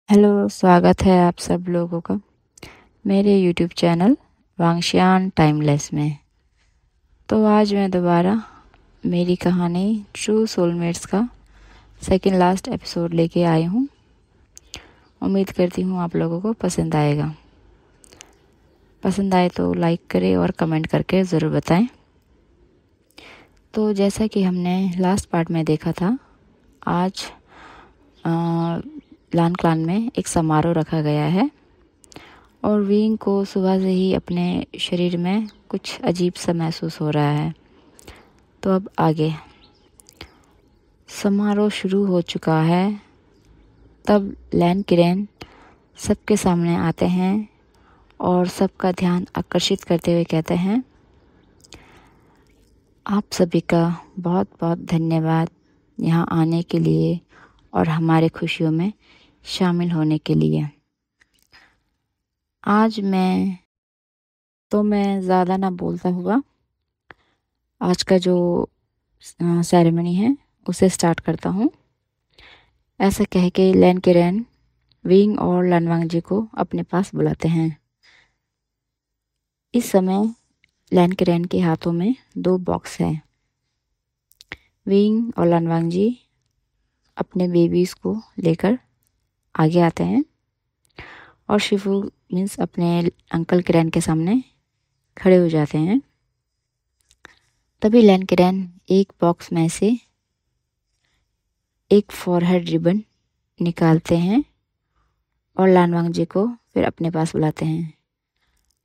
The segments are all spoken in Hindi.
हेलो, स्वागत है आप सब लोगों का मेरे यूट्यूब चैनल वांगशियान टाइमलेस में। तो आज मैं दोबारा मेरी कहानी ट्रू सोलमेट्स का सेकंड लास्ट एपिसोड लेके आई हूँ। उम्मीद करती हूँ आप लोगों को पसंद आएगा। पसंद आए तो लाइक करें और कमेंट करके ज़रूर बताएं। तो जैसा कि हमने लास्ट पार्ट में देखा था, आज लान क्लान में एक समारोह रखा गया है और विंग को सुबह से ही अपने शरीर में कुछ अजीब सा महसूस हो रहा है। तो अब आगे समारोह शुरू हो चुका है। तब लैन किरेन सबके सामने आते हैं और सबका ध्यान आकर्षित करते हुए कहते हैं, आप सभी का बहुत बहुत धन्यवाद यहाँ आने के लिए और हमारे खुशियों में शामिल होने के लिए। आज मैं ज़्यादा ना बोलता हुआ आज का जो सेरेमनी है उसे स्टार्ट करता हूँ। ऐसा कह के लैन किरेन विंग और लनवांग जी को अपने पास बुलाते हैं। इस समय लैन किरेन के हाथों में 2 बॉक्स हैं। विंग और लनवांग जी अपने बेबीज़ को लेकर आगे आते हैं और शिफू मीन्स अपने अंकल किरेन के सामने खड़े हो जाते हैं। तभी लैन किरेन एक बॉक्स में से एक फॉरहेड रिबन निकालते हैं और लानवांग जी को फिर अपने पास बुलाते हैं।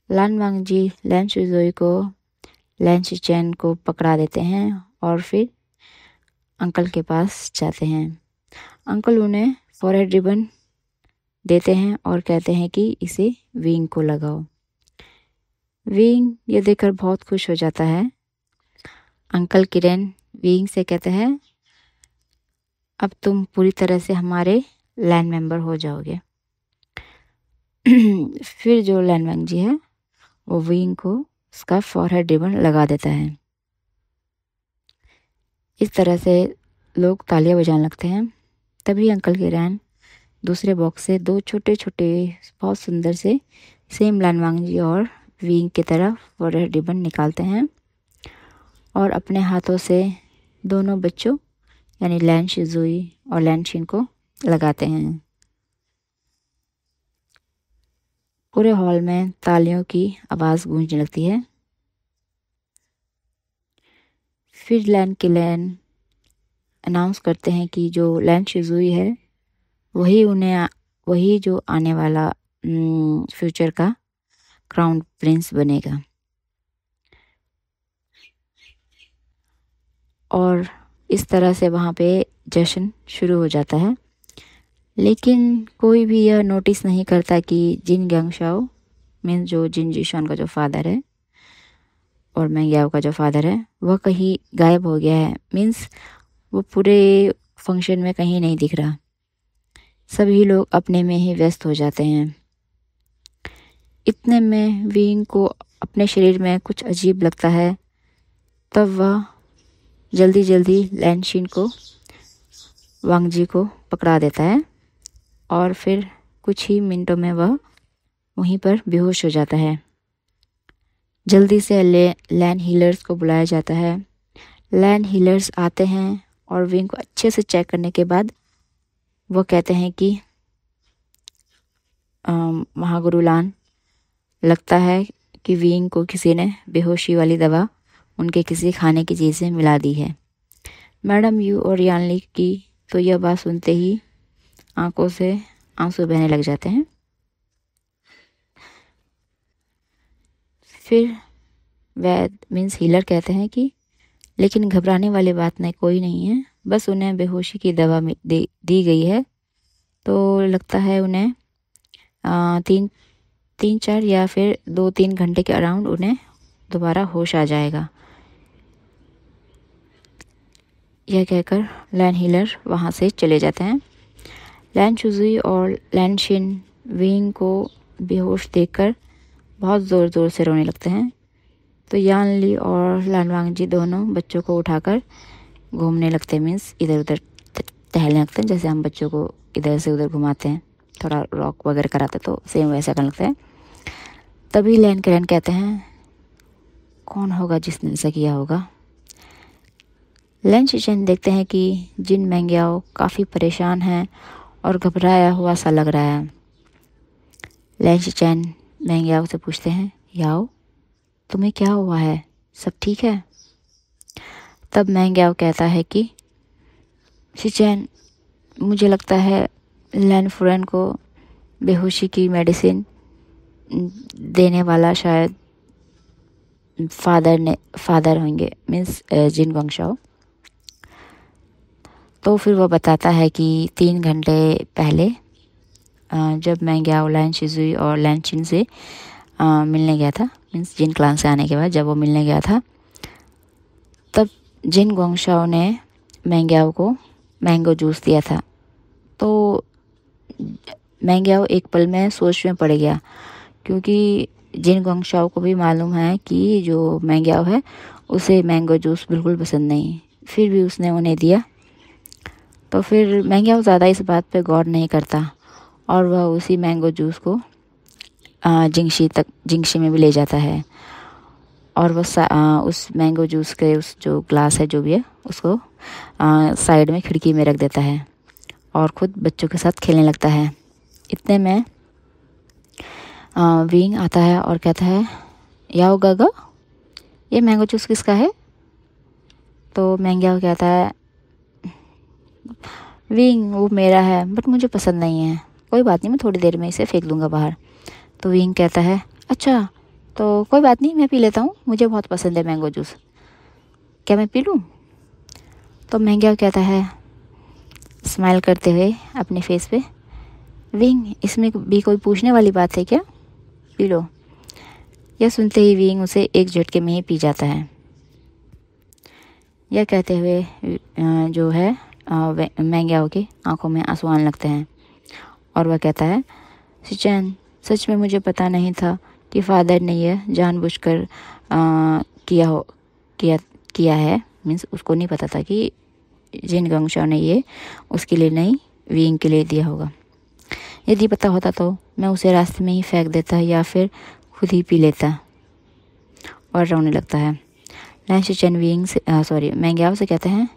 लानवांग जी लैन शुजोई को लैन शिचेन को पकड़ा देते हैं और फिर अंकल के पास जाते हैं। अंकल उन्हें फॉरहेड रिबन देते हैं और कहते हैं कि इसे विंग को लगाओ। विंग ये देखकर बहुत खुश हो जाता है। अंकल किरेन विंग से कहते हैं, अब तुम पूरी तरह से हमारे लैंड मेंबर हो जाओगे। फिर जो लैनवांग जी है वो विंग को उसका फॉरहेड रिबन लगा देता है। इस तरह से लोग तालियां बजाने लगते हैं। तभी अंकल किरेन दूसरे बॉक्स से 2 छोटे छोटे बहुत सुंदर से सेम लैनवांग जी और विंग की तरह फॉरहेड रिबन निकालते हैं और अपने हाथों से दोनों बच्चों यानी लैन शिजुई और लैन शिन को लगाते हैं। पूरे हॉल में तालियों की आवाज़ गूंजने लगती है। फिर लैन किरेन अनाउंस करते हैं कि जो लैन शिजुई है वही जो आने वाला फ्यूचर का क्राउन प्रिंस बनेगा। और इस तरह से वहाँ पे जश्न शुरू हो जाता है। लेकिन कोई भी यह नोटिस नहीं करता कि जिन ग्यांगशाओ मीन्स जो जिन जिशॉन का जो फादर है और मैंग्याओ का जो फादर है वह कहीं गायब हो गया है। मीन्स वो पूरे फंक्शन में कहीं नहीं दिख रहा। सभी लोग अपने में ही व्यस्त हो जाते हैं। इतने में विंग को अपने शरीर में कुछ अजीब लगता है। तब वह जल्दी जल्दी लैन शिन को वांग जी को पकड़ा देता है और फिर कुछ ही मिनटों में वह वहीं पर बेहोश हो जाता है। जल्दी से लैन हीलर्स को बुलाया जाता है। लैन हीलर्स आते हैं और विंग को अच्छे से चेक करने के बाद वो कहते हैं कि महागुरु लान, लगता है कि विंग को किसी ने बेहोशी वाली दवा उनके किसी खाने की चीज़ से मिला दी है। मैडम यू और यानली की तो यह बात सुनते ही आंखों से आंसू बहने लग जाते हैं। फिर वैद मीन्स हीलर कहते हैं कि लेकिन घबराने वाली बात नहीं, कोई नहीं है, बस उन्हें बेहोशी की दवा दी गई है। तो लगता है उन्हें 3-4 या फिर 2-3 घंटे के अराउंड उन्हें दोबारा होश आ जाएगा। यह कहकर लैन हीलर वहाँ से चले जाते हैं। लैन शुजुई और लैन शिन विंग को बेहोश देखकर बहुत ज़ोर ज़ोर से रोने लगते हैं। तो यान ली और लानवांग जी दोनों बच्चों को उठाकर घूमने लगते हैं। मीन्स इधर उधर टहलने लगते हैं, जैसे हम बच्चों को इधर से उधर घुमाते हैं। थोड़ा रॉक वगैरह कराते तो सेम वैसा करने लगता है। तभी लैन के रैन कहते हैं कौन होगा जिसने ऐसा किया होगा। लैन शिचेन देखते हैं कि जिन मैंग्याओ काफ़ी परेशान है और घबराया हुआ सा लग रहा है। लैन शिचेन मैंग्याओ से पूछते हैं, याओ तुम्हें क्या हुआ है, सब ठीक है? तब मैंग्याओ कहता है कि शिचेन, मुझे लगता है लैन फुरन को बेहोशी की मेडिसिन देने वाला शायद फादर होंगे, मीन्स जिन गुआंगशाओ। तो फिर वो बताता है कि 3 घंटे पहले जब मैंग्याओ लैन शिजुई और लैन चिन से मिलने गया था, मीन्स जिन क्लान से आने के बाद जब वो मिलने गया था, तब जिन गुआंगशाओ ने मैंग्याओ को मैंगो जूस दिया था। तो मैंग्याओ एक पल में सोच में पड़ गया, क्योंकि जिन गुआंगशाओ को भी मालूम है कि जो मैंग्याओ है उसे मैंगो जूस बिल्कुल पसंद नहीं, फिर भी उसने उन्हें दिया। तो फिर मैंग्याओ ज़्यादा इस बात पे गौर नहीं करता और वह उसी मैंगो जूस को जिंगशी में भी ले जाता है और वह उस मैंगो जूस के उस जो ग्लास है जो भी है उसको साइड में खिड़की में रख देता है और ख़ुद बच्चों के साथ खेलने लगता है। इतने में विंग आता है और कहता है, याओ गागा, ये मैंगो जूस किसका है? तो मैंग्याओ कहता है, विंग वो मेरा है, बट मुझे पसंद नहीं है, कोई बात नहीं, मैं थोड़ी देर में इसे फेंक दूंगा बाहर। तो विंग कहता है, अच्छा तो कोई बात नहीं, मैं पी लेता हूँ, मुझे बहुत पसंद है मैंगो जूस, क्या मैं पी लूँ? तो मैंग्याओ कहता है स्माइल करते हुए अपने फेस पे, विंग इसमें भी कोई पूछने वाली बात है क्या, पी लो। यह सुनते ही विंग उसे एक झटके में ही पी जाता है। यह कहते हुए जो है मैंग्याओ की आंखों में आंसू आने लगते हैं और वह कहता है, शिचेन, सच में मुझे पता नहीं था कि फादर ने यह जानबूझकर किया है, मीन्स उसको नहीं पता था कि जिन गुआंगशाओ ने ये उसके लिए नहीं विंग के लिए दिया होगा। यदि पता होता तो मैं उसे रास्ते में ही फेंक देता या फिर खुद ही पी लेता। और रोने लगता है। लैन शिचेन मैंग्याओ से कहते हैं,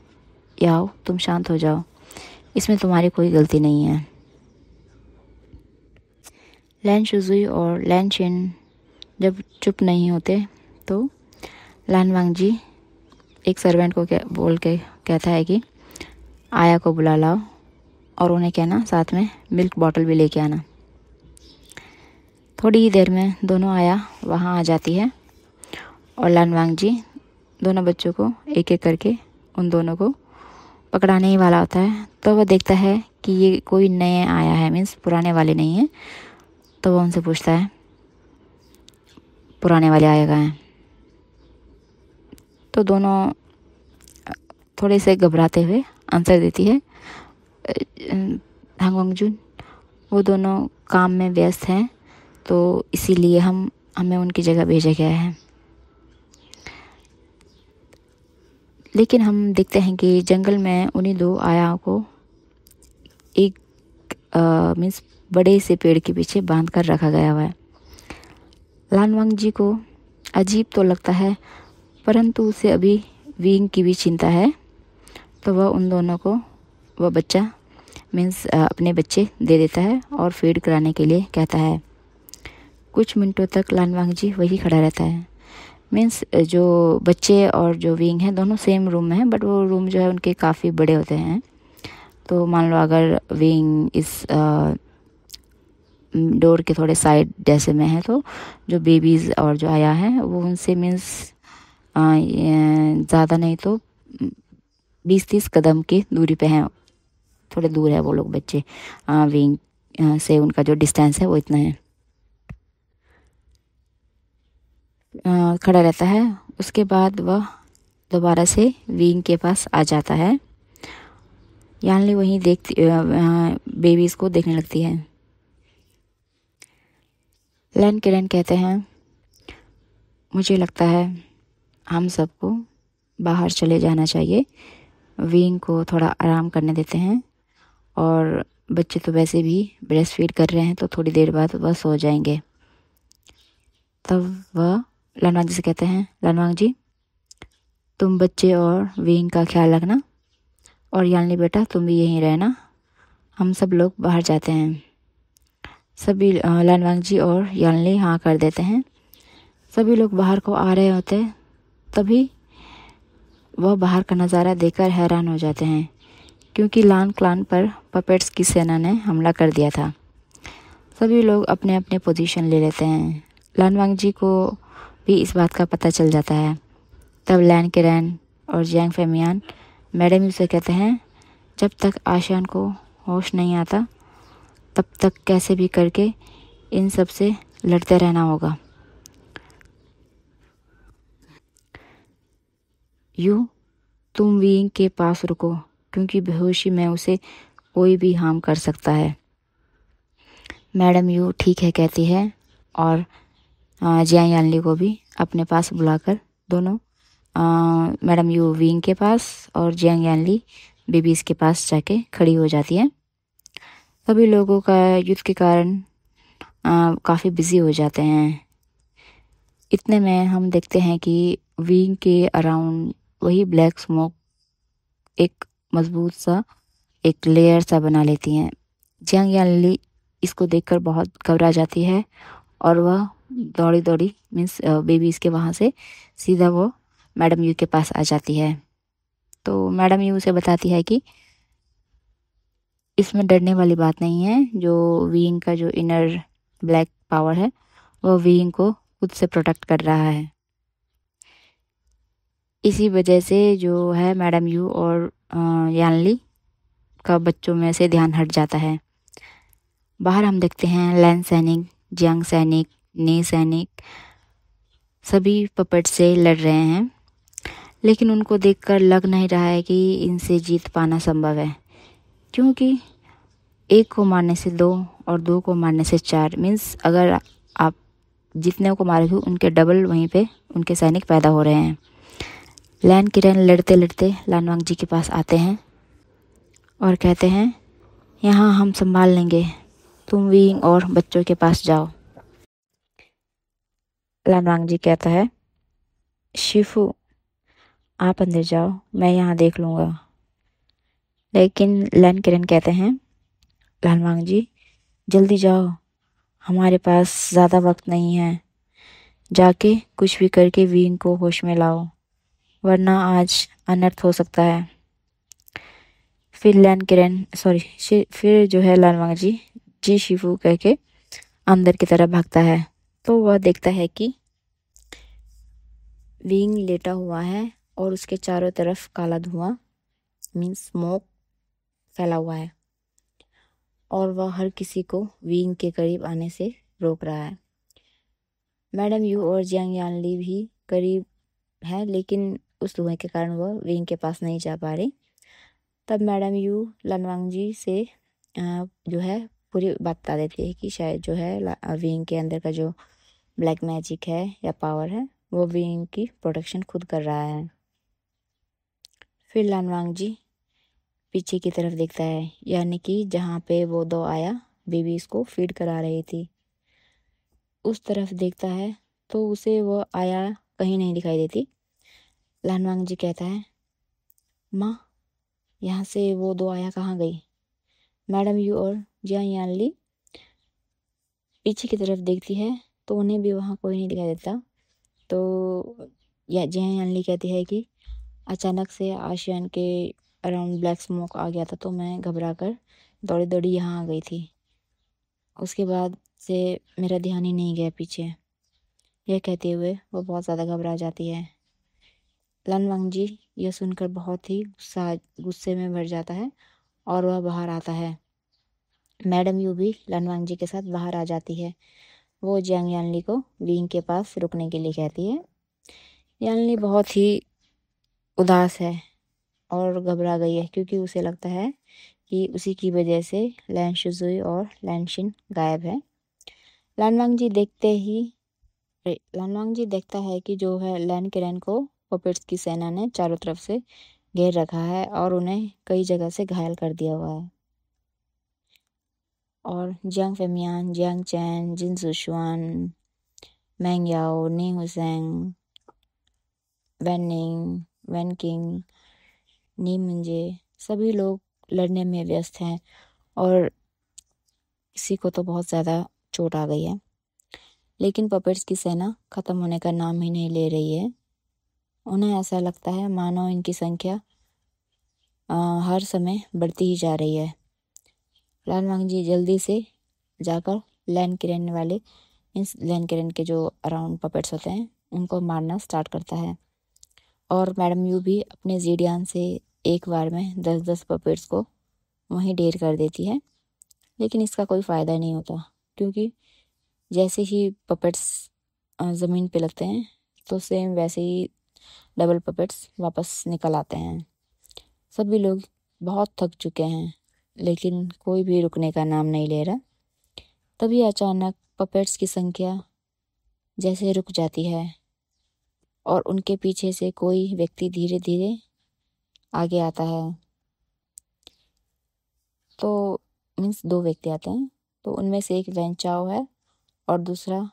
याओ तुम शांत हो जाओ, इसमें तुम्हारी कोई गलती नहीं है। लैन शिजुई और लैन चिन जब चुप नहीं होते तो लान वांगजी एक सर्वेंट को बोल के कहता है कि आया को बुला लाओ और उन्हें कहना साथ में मिल्क बॉटल भी लेके आना। थोड़ी ही देर में दोनों आया वहाँ आ जाती है और लान वांगजी दोनों बच्चों को एक एक करके उन दोनों को पकड़ाने ही वाला होता है। तो वह देखता है कि ये कोई नए आया है, मीन्स पुराने वाले नहीं हैं। तो वह उनसे पूछता है, पुराने वाले आए कहाँ हैं? तो दोनों थोड़े से घबराते हुए आंसर देती है, हांग वांगजुन, वो दोनों काम में व्यस्त हैं, तो इसीलिए हमें उनकी जगह भेजा गया है। लेकिन हम देखते हैं कि जंगल में उन्हीं दो आयाओं को एक मीन्स बड़े से पेड़ के पीछे बांध कर रखा गया हुआ है। लान वांगजी को अजीब तो लगता है, परंतु उसे अभी विंग की भी चिंता है। तो वह उन दोनों को वह बच्चा मीन्स अपने बच्चे दे देता है और फीड कराने के लिए कहता है। कुछ मिनटों तक लान वांगजी वही खड़ा रहता है। मीन्स जो बच्चे और जो विंग है दोनों सेम रूम में हैं, बट वो रूम जो है उनके काफ़ी बड़े होते हैं। तो मान लो अगर विंग इस डोर के थोड़े साइड जैसे में है, तो जो बेबीज़ और जो आया है वो उनसे मीन्स ज़्यादा नहीं तो 20-30 कदम की दूरी पे हैं, थोड़े दूर है वो लोग बच्चे विंग से, उनका जो डिस्टेंस है वो इतना है। खड़ा रहता है। उसके बाद वह दोबारा से विंग के पास आ जाता है। यानली वहीं देखती बेबीज़ को देखने लगती है। लैन किरण कहते हैं, मुझे लगता है हम सबको बाहर चले जाना चाहिए, विंग को थोड़ा आराम करने देते हैं और बच्चे तो वैसे भी ब्रेस्ट फीड कर रहे हैं, तो थोड़ी देर बाद वह सो जाएंगे। तब वह लानवांग जी से कहते हैं, लानवांग जी तुम बच्चे और विंग का ख्याल रखना, और यानली बेटा तुम भी यहीं रहना, हम सब लोग बाहर जाते हैं। सभी लानवांग जी और यानली हाँ कर देते हैं। सभी लोग बाहर को आ रहे होते हैं, तभी वह बाहर का नज़ारा देखकर हैरान हो जाते हैं, क्योंकि लान क्लान पर पपेट्स की सेना ने हमला कर दिया था। सभी लोग अपने अपने पोजीशन ले लेते हैं। लानवांग जी को भी इस बात का पता चल जाता है। तब लैन केरन और जियांग फेमियान मैडम यू से कहते हैं, जब तक आशियान को होश नहीं आता तब तक कैसे भी करके इन सब से लड़ते रहना होगा। यू तुम विंग के पास रुको, क्योंकि बेहोशी में उसे कोई भी हार्म कर सकता है। मैडम यू ठीक है कहती है, और जियांग यानली को भी अपने पास बुलाकर दोनों मैडम यू विंग के पास और जियांग यानली बेबीज़ के पास जाके खड़ी हो जाती है। सभी लोगों का युद्ध के कारण काफ़ी बिजी हो जाते हैं। इतने में हम देखते हैं कि विंग के अराउंड वही ब्लैक स्मोक एक मजबूत सा एक लेयर सा बना लेती हैं। जियांग यानली इसको देखकर बहुत घबरा जाती है, और वह दौड़ी दौड़ी मीन्स बेबी इसके वहाँ से सीधा वो मैडम यू के पास आ जाती है। तो मैडम यू उसे बताती है कि इसमें डरने वाली बात नहीं है, जो विंग का जो इनर ब्लैक पावर है वो विंग को खुद से प्रोटेक्ट कर रहा है। इसी वजह से जो है मैडम यू और यानली का बच्चों में से ध्यान हट जाता है। बाहर हम देखते हैं लैन सैनिक, जियांग सैनिक, नी सैनिक सभी पपेट से लड़ रहे हैं, लेकिन उनको देखकर लग नहीं रहा है कि इनसे जीत पाना संभव है, क्योंकि एक को मारने से दो और दो को मारने से चार मीन्स अगर आप जितने को मारोगे उनके डबल वहीं पे उनके सैनिक पैदा हो रहे हैं। लैन किरण लड़ते लड़ते लानवांग जी के पास आते हैं और कहते हैं, यहाँ हम संभाल लेंगे, तुम विंग और बच्चों के पास जाओ। लानवांग जी कहता है, शिफू आप अंदर जाओ, मैं यहाँ देख लूँगा। लेकिन लैन किरण कहते हैं, लानवांग जी जल्दी जाओ, हमारे पास ज़्यादा वक्त नहीं है, जाके कुछ भी करके विंग को होश में लाओ, वरना आज अनर्थ हो सकता है। फिर जो है लानवांग जी जी शिफू कह के अंदर की तरफ भागता है, तो वह देखता है कि विंग लेटा हुआ है और उसके चारों तरफ काला धुआं मीन्स स्मोक फैला हुआ है, और वह हर किसी को विंग के करीब आने से रोक रहा है। मैडम यू और जियांग यानली भी करीब है, लेकिन उस धुएं के कारण वह विंग के पास नहीं जा पा रही। तब मैडम यू लानवांग जी से जो है पूरी बात बता देती है कि शायद जो है विंग के अंदर का जो ब्लैक मैजिक है या पावर है वो विंग की प्रोटेक्शन खुद कर रहा है। फिर लानवांग जी पीछे की तरफ देखता है, यानी कि जहाँ पे वो दो आया बेबीज को फीड करा रही थी उस तरफ देखता है, तो उसे वो आया कहीं नहीं दिखाई देती। लानवांग जी कहता है, माँ यहाँ से वो दो आया कहाँ गई। मैडम यू और जियांग यानली पीछे की तरफ देखती है, तो उन्हें भी वहाँ कोई नहीं दिखाई देता। तो जियांग यानली कहती है कि अचानक से आशियान के अराउंड ब्लैक स्मोक आ गया था, तो मैं घबरा कर दौड़ी दौड़ी यहाँ आ गई थी, उसके बाद से मेरा ध्यान ही नहीं गया पीछे। यह कहते हुए वो बहुत ज़्यादा घबरा जाती है। लानवांग जी यह सुनकर बहुत ही गुस्से में भर जाता है और वह बाहर आता है। मैडम यू भी लानवांग जी के साथ बाहर आ जाती है। वो जियांग यानली को विंग के पास रुकने के लिए कहती है। यानली बहुत ही उदास है और घबरा गई है, क्योंकि उसे लगता है कि उसी की वजह से लैन शुजुई और लैनशिन गायब है। लानवांग जी देखता है कि जो है लैन किरण को पपेट्स की सेना ने चारों तरफ से घेर रखा है और उन्हें कई जगह से घायल कर दिया हुआ है। और जियांग फेमियान, जियांग चैन, जिन सुशुआन, मैंग याओ, नी हुसैंग, वैन निंग, वैन किंग, नी मुंजे, सभी लोग लड़ने में व्यस्त हैं और किसी को तो बहुत ज़्यादा चोट आ गई है। लेकिन पपेट्स की सेना ख़त्म होने का नाम ही नहीं ले रही है। उन्हें ऐसा लगता है मानो इनकी संख्या हर समय बढ़ती ही जा रही है। लान वांगजी जल्दी से जाकर लैन के रहने वाले लैन के के जो अराउंड पपेट्स होते हैं उनको मारना स्टार्ट करता है। और मैडम यू भी अपने जीडियान से एक बार में 10-10 पपेट्स को वहीं ढेर कर देती है। लेकिन इसका कोई फ़ायदा नहीं होता, क्योंकि जैसे ही पपेट्स ज़मीन पे लगते हैं तो सेम वैसे ही डबल पपेट्स वापस निकल आते हैं। सभी लोग बहुत थक चुके हैं, लेकिन कोई भी रुकने का नाम नहीं ले रहा। तभी अचानक पपेट्स की संख्या जैसे रुक जाती है और उनके पीछे से कोई व्यक्ति धीरे धीरे आगे आता है। तो मीन्स 2 व्यक्ति आते हैं। तो उनमें से एक वैन चाओ है और दूसरा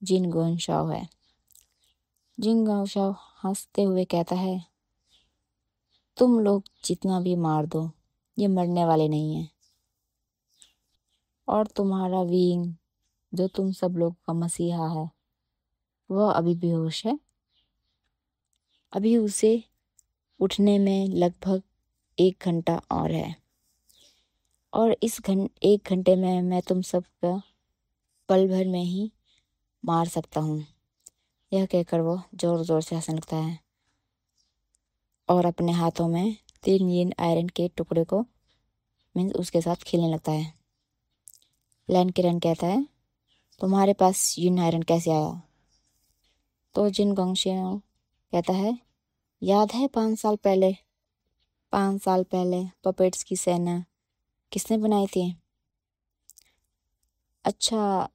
जिन गोनशाओ है। जिन गोनशाओ हंसते हुए कहता है, तुम लोग जितना भी मार दो ये मरने वाले नहीं हैं, और तुम्हारा विंग जो तुम सब लोग का मसीहा है वह अभी बेहोश है। अभी उसे उठने में लगभग 1 घंटा और है, और इस 1 घंटे में मैं तुम सबका पल भर में ही मार सकता हूँ। यह कहकर वो जोर जोर से हंसने लगता है और अपने हाथों में 3 यिन आयरन के टुकड़े को मीन्स उसके साथ खेलने लगता है। लैन किरण कहता है, तुम्हारे पास यिन आयरन कैसे आया? तो जिन गोंगशियाओ कहता है, याद है 5 साल पहले पपेट्स की सेना किसने बनाई थी? अच्छा,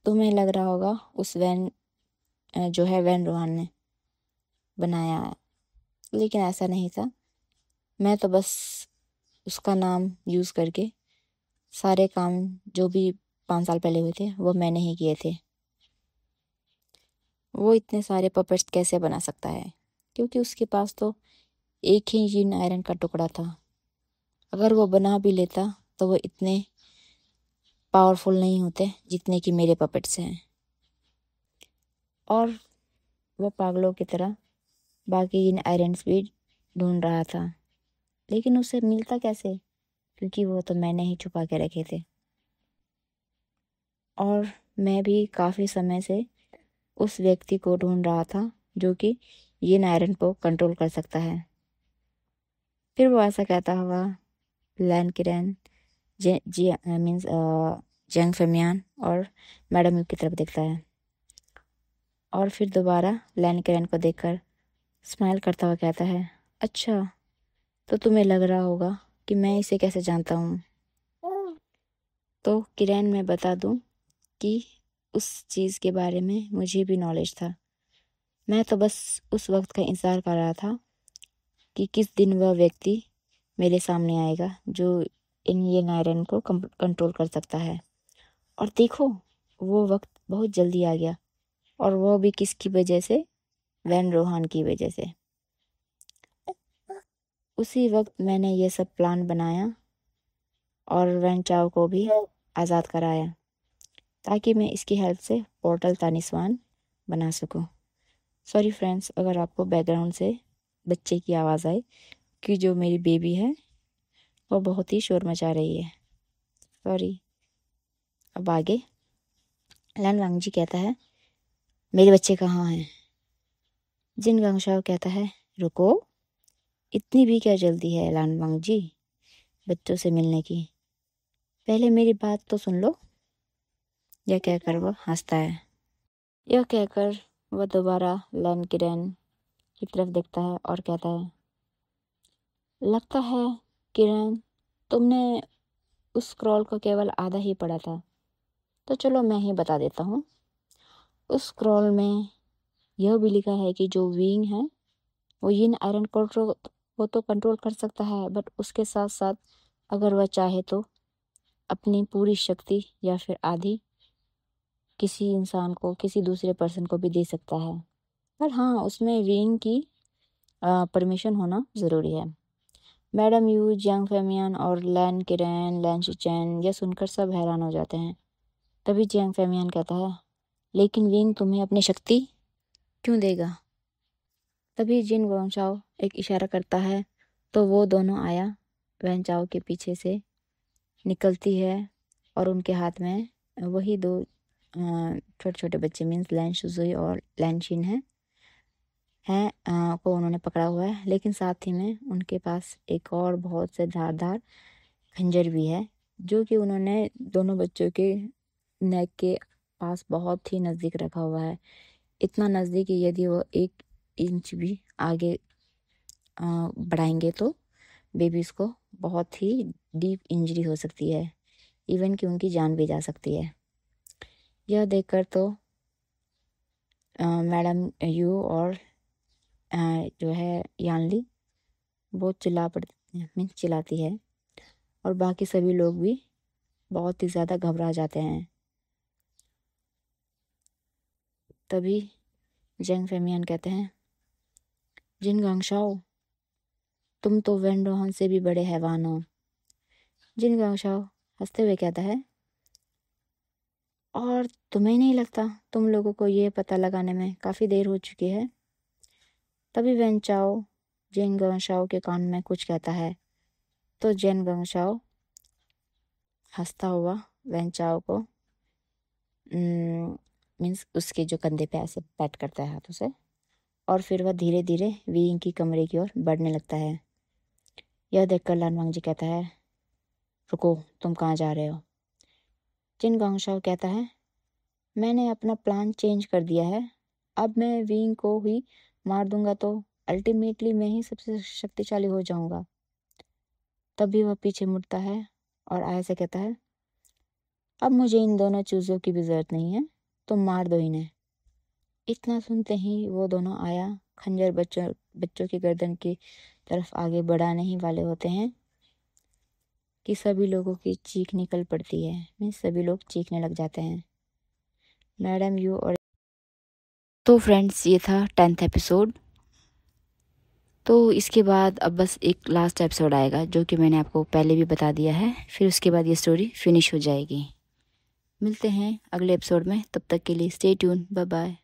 तुम्हें लग रहा होगा उस वैन जो है वैन रोहान ने बनाया है, लेकिन ऐसा नहीं था। मैं तो बस उसका नाम यूज़ करके सारे काम जो भी 5 साल पहले हुए थे वो मैंने ही किए थे। वो इतने सारे पपेट्स कैसे बना सकता है? क्योंकि उसके पास तो एक ही यिन आयरन का टुकड़ा था। अगर वो बना भी लेता तो वो इतने पावरफुल नहीं होते जितने कि मेरे पपेट्स हैं। और वो पागलों की तरह बाकी यिन आयरन्स भी ढूंढ रहा था, लेकिन उसे मिलता कैसे? क्योंकि वो तो मैंने ही छुपा के रखे थे, और मैं भी काफ़ी समय से उस व्यक्ति को ढूंढ रहा था जो कि यिन आयरन को कंट्रोल कर सकता है। फिर वो ऐसा कहता हुआ लैन किरण, जी मीन्स जंग फेमियान और मैडम यू की तरफ देखता है, और फिर दोबारा लैन किरण को देखकर स्माइल करता हुआ कहता है, अच्छा, तो तुम्हें लग रहा होगा कि मैं इसे कैसे जानता हूँ। तो किरण, मैं बता दूँ कि उस चीज़ के बारे में मुझे भी नॉलेज था। मैं तो बस उस वक्त का इंतज़ार कर रहा था कि किस दिन वह व्यक्ति मेरे सामने आएगा जो इन ये नायरन को कंट्रोल कर सकता है। और देखो, वो वक्त बहुत जल्दी आ गया, और वो भी किसकी वजह से? वैन रोहान की वजह से। उसी वक्त मैंने ये सब प्लान बनाया और वैन चाओ को भी आज़ाद कराया, ताकि मैं इसकी हेल्प से पोर्टल तानिस्वान बना सकूं। सॉरी फ्रेंड्स, अगर आपको बैकग्राउंड से बच्चे की आवाज़ आए, कि जो मेरी बेबी है वो बहुत ही शोर मचा रही है। सॉरी। अब आगे लैन वांगजी कहता है, मेरे बच्चे कहाँ हैं? जिन गांगशाओ कहता है, रुको, इतनी भी क्या जल्दी है लैन वांगजी बच्चों से मिलने की? पहले मेरी बात तो सुन लो। यह कहकर वह हंसता है। यह कहकर वह दोबारा लैन किरण की तरफ देखता है और कहता है, लगता है किरण, तुमने उस स्क्रॉल को केवल आधा ही पढ़ा था। तो चलो मैं ही बता देता हूँ। उस स्क्रॉल में यह भी लिखा है कि जो विंग है वो यिन आयरन को तो कंट्रोल कर सकता है, बट उसके साथ साथ अगर वह चाहे तो अपनी पूरी शक्ति या फिर आधी किसी इंसान को, किसी दूसरे पर्सन को भी दे सकता है, पर हाँ उसमें विंग की परमिशन होना ज़रूरी है। मैडम यू, जियांग फेमियन और लैन किरेन, लैन शिचेन यह सुनकर सब हैरान हो जाते हैं। तभी जियांग फेमियन कहता है, लेकिन विंग तुम्हें अपनी शक्ति क्यों देगा? तभी जिन वंशाओ एक इशारा करता है तो वो दोनों आया वैन के पीछे से निकलती है और उनके हाथ में वही दो छोटे छोटे बच्चे मीन्स लैन शुजुई और लैन शिन हैं को उन्होंने पकड़ा हुआ है, लेकिन साथ ही में उनके पास एक और बहुत से धारदार खंजर भी है जो कि उन्होंने दोनों बच्चों के नेक के पास बहुत ही नज़दीक रखा हुआ है। इतना नज़दीक कि यदि वो 1 इंच भी आगे बढ़ाएंगे तो बेबीज़ को बहुत ही डीप इंजरी हो सकती है, इवन कि उनकी जान भी जा सकती है। यह देखकर तो मैडम यू और जो है यानली बहुत चिल्लाती है और बाकी सभी लोग भी बहुत ही ज़्यादा घबरा जाते हैं। तभी जेंग फेमियन कहते हैं, जिन गांगशाओ तुम तो वेंडोहन से भी बड़े हैवान हो। जिन गांगशाओ हंसते हुए कहता है, और तुम्हें नहीं लगता तुम लोगों को ये पता लगाने में काफ़ी देर हो चुकी है? तभी वेन चाओ जिन गांगशाओ के कान में कुछ कहता है तो जेन गांगशाओ हंसता हुआ वेन चाओ को मीन्स उसके जो कंधे पे ऐसे पैट करता है हाथों से, और फिर वह धीरे धीरे विंग की कमरे की ओर बढ़ने लगता है। यह देखकर लान वांगजी कहता है, रुको, तुम कहाँ जा रहे हो? जिन गांगशाओ कहता है, मैंने अपना प्लान चेंज कर दिया है, अब मैं विंग को ही मार दूंगा तो अल्टीमेटली मैं ही सबसे शक्तिशाली हो जाऊंगा। तभी वह पीछे मुड़ता है और आया से कहता है, अब मुझे इन दोनों चूज़ों की भी ज़रूरत नहीं है, तुम मार दो इन्हें। इतना सुनते ही वो दोनों आया खंजर बच्चों की गर्दन की तरफ आगे बढ़ाने ही वाले होते हैं कि सभी लोगों की चीख निकल पड़ती है। मीन्स सभी लोग चीखने लग जाते हैं। मैडम यू और तो फ्रेंड्स ये था 10th एपिसोड। तो इसके बाद अब बस एक लास्ट एपिसोड आएगा जो कि मैंने आपको पहले भी बता दिया है, फिर उसके बाद ये स्टोरी फिनिश हो जाएगी। मिलते हैं अगले एपिसोड में, तब तक के लिए स्टे ट्यून, बाय बाय।